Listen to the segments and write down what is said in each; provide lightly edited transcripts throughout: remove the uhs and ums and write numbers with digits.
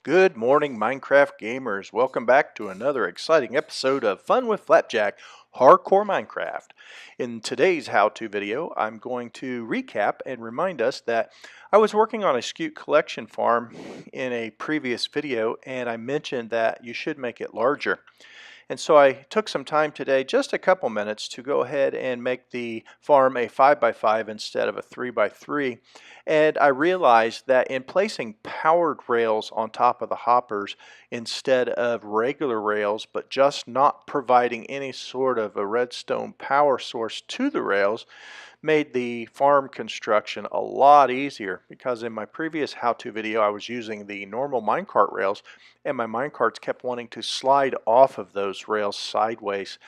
Good morning, Minecraft gamers. Welcome back to another exciting episode of Fun with FlapJack, Hardcore Minecraft. In today's how-to video, I'm going to recap and remind us that I was working on a Scute collection farm in a previous video, and I mentioned that you should make it larger. And so I took some time today, just a couple minutes, to go ahead and make the farm a 5x5 instead of a 3x3. And I realized that in placing powered rails on top of the hoppers instead of regular rails, but just not providing any sort of a redstone power source to the rails, made the farm construction a lot easier, because in my previous how-to video I was using the normal minecart rails and my minecarts kept wanting to slide off of those rails sideways.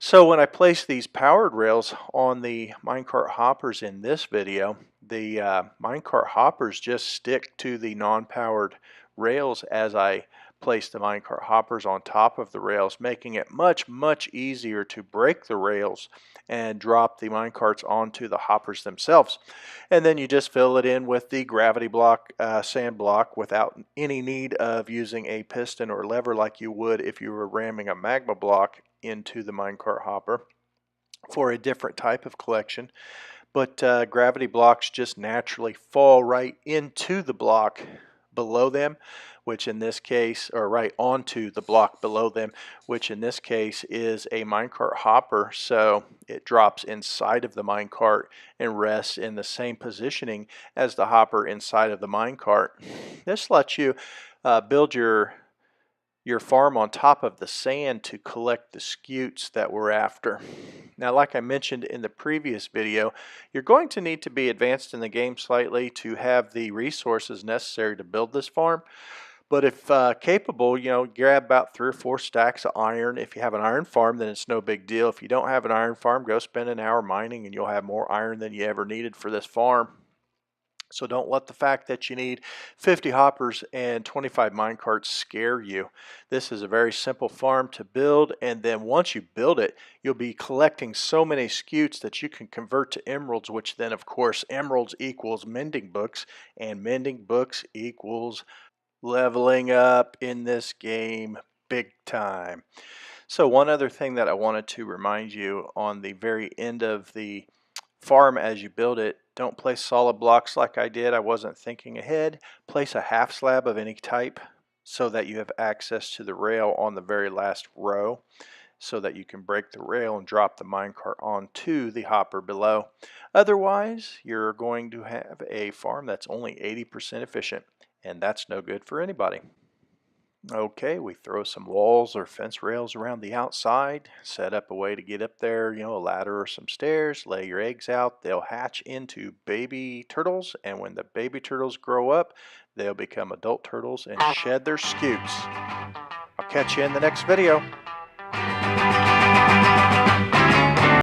So when I placed these powered rails on the minecart hoppers in this video, the minecart hoppers just stick to the non-powered rails as I place the minecart hoppers on top of the rails, making it much easier to break the rails and drop the minecarts onto the hoppers themselves. And then you just fill it in with the gravity block, sand block, without any need of using a piston or lever like you would if you were ramming a magma block into the minecart hopper for a different type of collection. But gravity blocks just naturally fall right into the block below them, which in this case, or right onto the block below them, which in this case is a minecart hopper. So it drops inside of the minecart and rests in the same positioning as the hopper inside of the minecart. This lets you build your farm on top of the sand to collect the scutes that we're after. Now, like I mentioned in the previous video, you're going to need to be advanced in the game slightly to have the resources necessary to build this farm. But if capable, grab about 3 or 4 stacks of iron. If you have an iron farm, then it's no big deal. If you don't have an iron farm, go spend an hour mining and you'll have more iron than you ever needed for this farm. So don't let the fact that you need 50 hoppers and 25 minecarts scare you. This is a very simple farm to build, and then once you build it, you'll be collecting so many scutes that you can convert to emeralds, which then of course emeralds equals mending books, and mending books equals leveling up in this game big time. So one other thing that I wanted to remind you on the very end of the farm as you build it, don't place solid blocks like I did. I wasn't thinking ahead. Place a half slab of any type so that you have access to the rail on the very last row, so that you can break the rail and drop the minecart onto the hopper below. Otherwise, you're going to have a farm that's only 80% efficient, and that's no good for anybody. Okay, we throw some walls or fence rails around the outside, set up a way to get up there, a ladder or some stairs, lay your eggs out. They'll hatch into baby turtles, and when the baby turtles grow up, they'll become adult turtles and shed their scutes. I'll catch you in the next video.